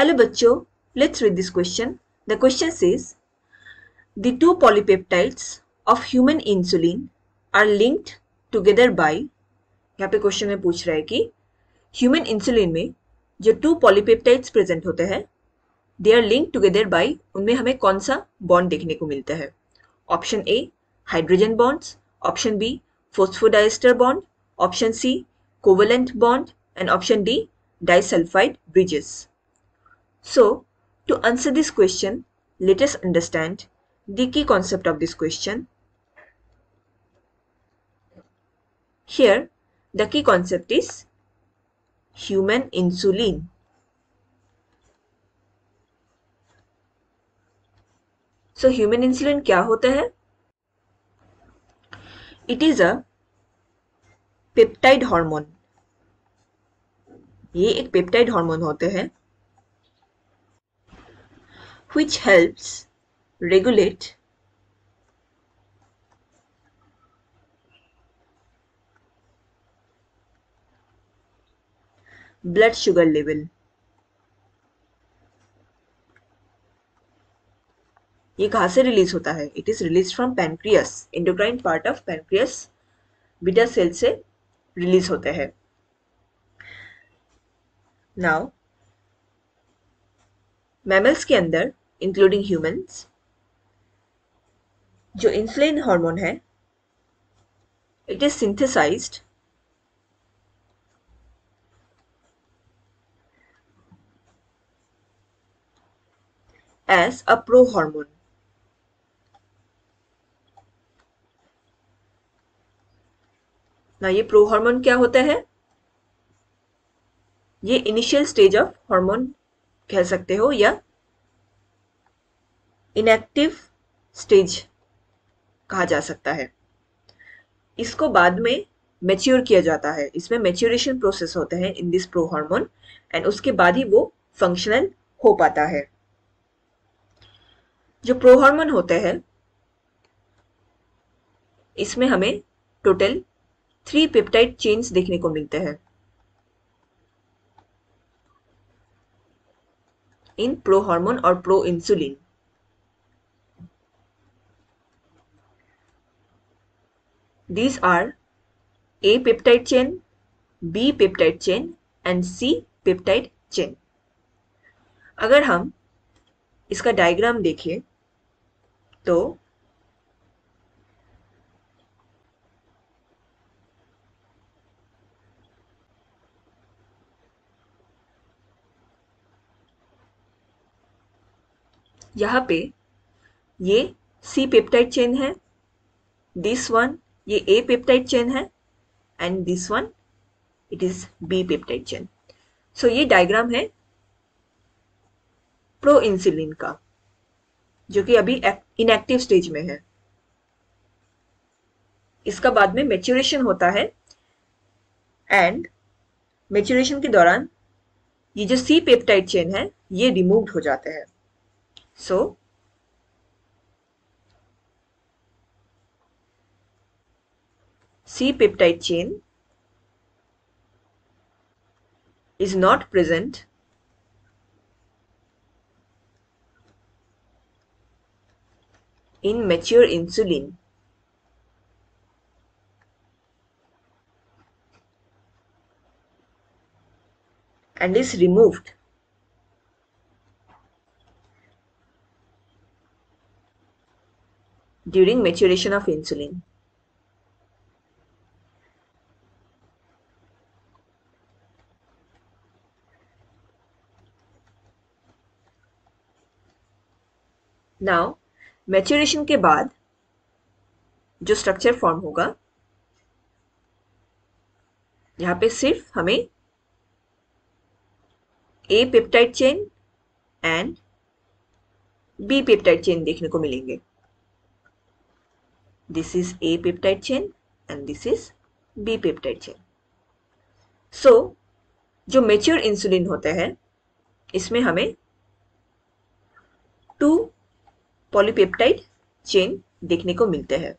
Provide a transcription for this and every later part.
Hello बच्चों, let's read this question. The question says, the two polypeptides of human insulin are linked together by, यहाँ पे question में पूछ रहा है कि ह्यूमन इंसुलिन में जो टू पॉलीपेप्टाइड्स प्रेजेंट होते हैं they are link together by, उनमें हमें कौन सा बॉन्ड देखने को मिलता है? Option A hydrogen bonds, option B phosphodiester bond, option C covalent bond and option D disulfide bridges. So, to answer this question, let us understand the key concept of this question. Here, the key concept is human insulin. So, human insulin क्या होता है? It is a peptide hormone. ये एक peptide hormone होते हैं which helps regulate blood sugar level. ये कहाँ से रिलीज होता है? It is release from pancreas, endocrine part of pancreas beta cell से रिलीज होते हैं. नाउ मैमल्स के अंदर इंक्लूडिंग ह्यूमंस जो इंसुलिन हार्मोन है it is synthesized as a pro hormone. ना ये प्रो हार्मोन क्या होता है? ये इनिशियल स्टेज ऑफ हार्मोन कह सकते हो या इनएक्टिव स्टेज कहा जा सकता है. इसको बाद में मैच्योर किया जाता है. इसमें मैच्योरेशन प्रोसेस होते हैं in this pro hormone and उसके बाद ही वो फंक्शनल हो पाता है. जो प्रो हार्मोन होते हैं इसमें हमें टोटल 3 पेप्टाइड चेन्स देखने को मिलते हैं इन प्रो हार्मोन और pro insulin. These are A peptide chain, B peptide chain and C peptide chain. अगर हम इसका डायग्राम देखें तो यहाँ पे ये C पेप्टाइड चेन है, दिस वन ये A पेप्टाइड चेन है and this one it is B peptide chain. So ये डायग्राम है प्रो इंसुलिन का जो कि अभी इनएक्टिव स्टेज में है. इसका बाद में मैच्योरेशन होता है एंड मैच्योरेशन के दौरान ये जो सी पेप्टाइड चेन है ये रिमूव्ड हो जाते हैं. So C peptide chain is not present in mature insulin and is removed during maturation of insulin. Now maturation के बाद जो स्ट्रक्चर फॉर्म होगा यहाँ पे सिर्फ हमें A peptide chain and B peptide chain देखने को मिलेंगे. This is A peptide chain and this is B peptide chain. So जो मेच्योर इंसुलिन होते हैं इसमें हमें 2 पॉलीपेप्टाइड चेन देखने को मिलते हैं.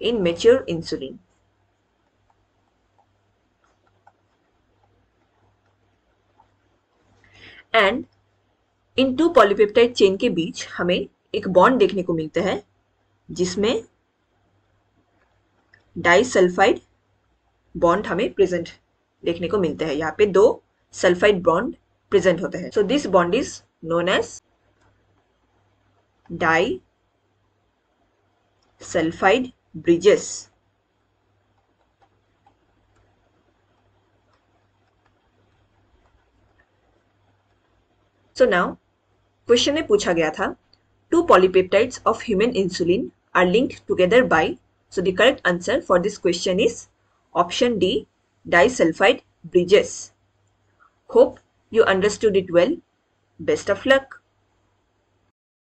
In mature insulin and in two polypeptide chain के बीच हमें एक बॉन्ड देखने को मिलता है जिसमें डाइसल्फाइड बॉन्ड हमें प्रेजेंट देखने को मिलता है। यहाँ पे 2 सल्फाइड बॉन्ड प्रेजेंट होता है। So this bond is known as disulfide bridges. So now question में पूछा गया था 2 polypeptides of human insulin are linked together by, so the correct answer for this question is option D, disulfide bridges. Hope you understood it well. Best of luck.